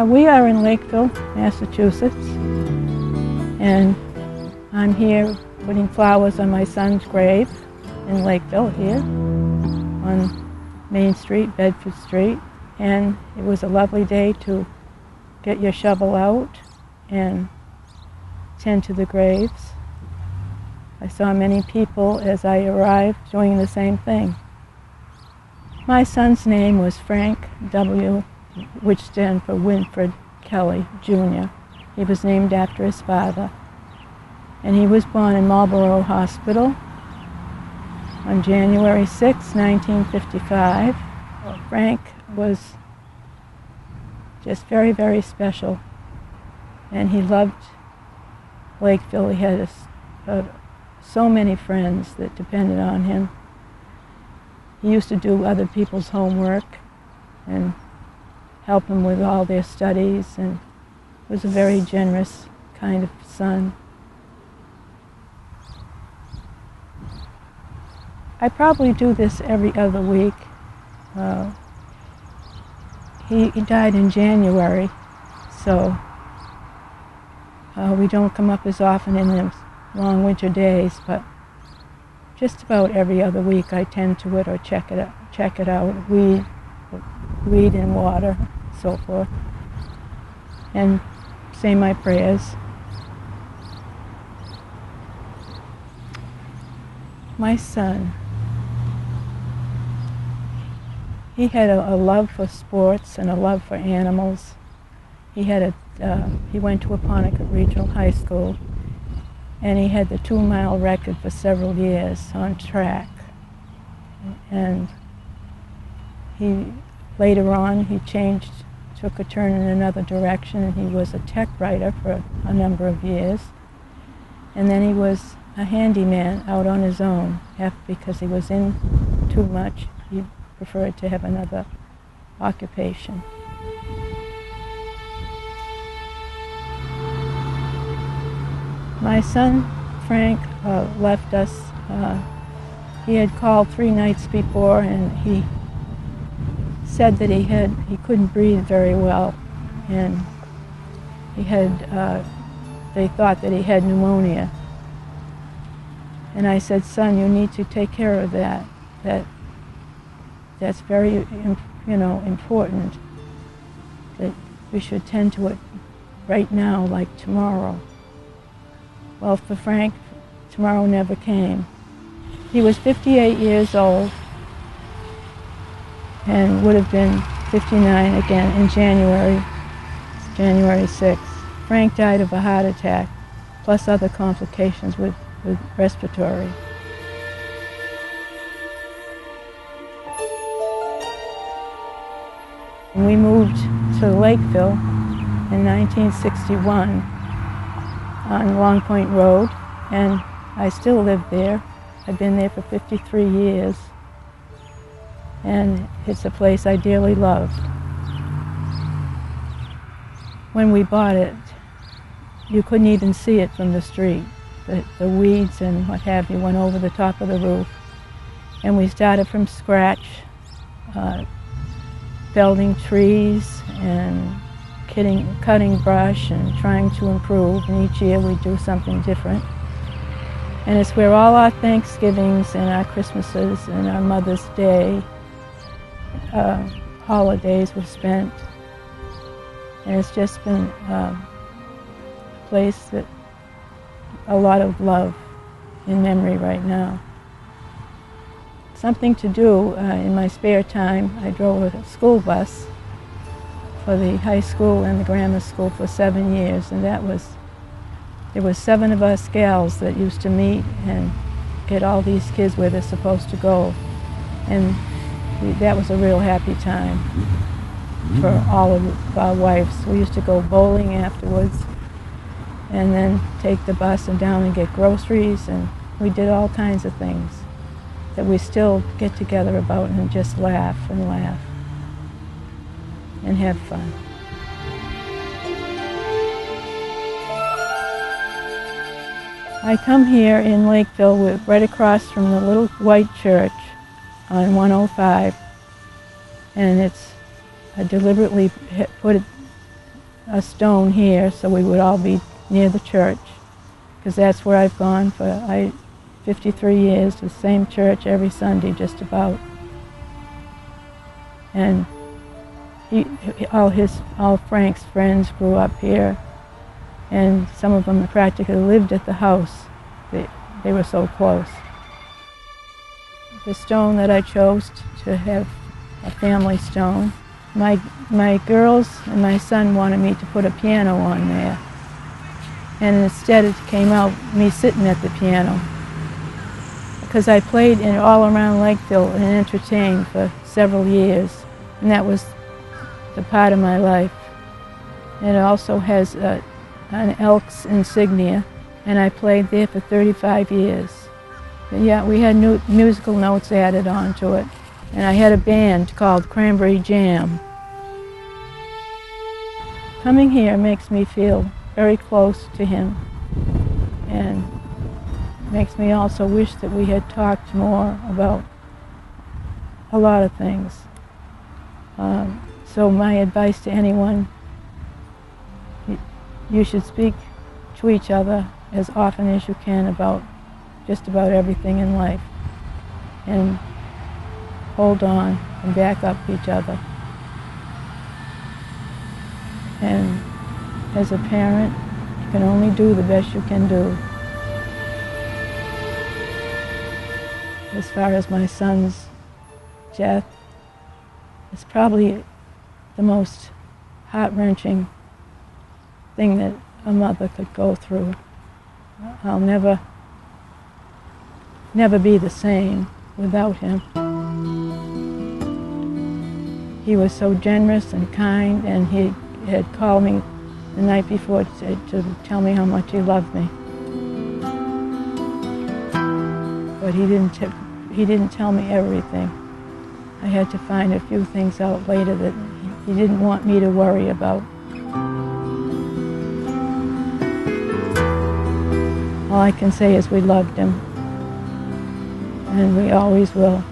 We are in Lakeville, Massachusetts, and I'm here putting flowers on my son's grave in Lakeville here on Main Street, Bedford Street. And it was a lovely day to get your shovel out and tend to the graves. I saw many people as I arrived doing the same thing. My son's name was Frank W., which stands for Winfred Kelley, Jr. He was named after his father. And he was born in Marlborough Hospital on January 6, 1955. Frank was just very, very special. And he loved Lakeville. He had so many friends that depended on him. He used to do other people's homework and help them with all their studies, and was a very generous kind of son. I probably do this every other week. He died in January, so we don't come up as often in the long winter days, but just about every other week I tend to it or check it out, weed and water, so forth, and say my prayers. My son, he had a love for sports and a love for animals. He went to Apponequet Regional High School, and he had the 2-mile record for several years on track. And later on, he took a turn in another direction, and he was a tech writer for a number of years. And then he was a handyman out on his own, because he was in too much. He preferred to have another occupation. My son, Frank, left us. He had called 3 nights before, and he said that he couldn't breathe very well, and they thought that he had pneumonia. And I said, son, you need to take care of that. That's very, important. That we should tend to it right now, like tomorrow. Well, for Frank, tomorrow never came. He was 58 years old and would have been 59 again in January 6th. Frank died of a heart attack, plus other complications with respiratory. And we moved to Lakeville in 1961 on Long Point Road, and I still live there. I've been there for 53 years, and it's a place I dearly love. When we bought it, you couldn't even see it from the street. The weeds and what have you went over the top of the roof, and we started from scratch, felling trees and cutting brush and trying to improve, and each year we do something different. And it's where all our Thanksgivings and our Christmases and our Mother's Day holidays were spent. And it's just been a place that a lot of love in memory right now. Something to do in my spare time. I drove a school bus for the high school and the grammar school for 7 years, and there was 7 of us gals that used to meet and get all these kids where they're supposed to go, and that was a real happy time for all of our wives. We used to go bowling afterwards, and then take the bus and down and get groceries, and we did all kinds of things that we still get together about and just laugh and laugh and have fun. I come here in Lakeville, right across from the little white church on 105, and I deliberately put a stone here so we would all be near the church, because that's where I've gone for 53 years, the same church every Sunday just about. And all Frank's friends grew up here, and some of them practically lived at the house. They were so close. The stone that I chose to have a family stone, my girls and my son wanted me to put a piano on there. And instead it came out me sitting at the piano. Because I played all around Lakeville and entertained for several years. And that was the part of my life. It also has an Elks insignia, and I played there for 35 years. But yeah, we had musical notes added onto it. And I had a band called Cranberry Jam. Coming here makes me feel very close to him, and makes me also wish that we had talked more about a lot of things. So my advice to anyone, you should speak to each other as often as you can about just about everything in life, and hold on and back up each other. And as a parent, you can only do the best you can do. As far as my son's death, it's probably the most heart-wrenching thing that a mother could go through. I'll never be the same without him. He was so generous and kind, and he had called me the night before to tell me how much he loved me. But he didn't tell me everything. I had to find a few things out later that he didn't want me to worry about. All I can say is we loved him, and we always will.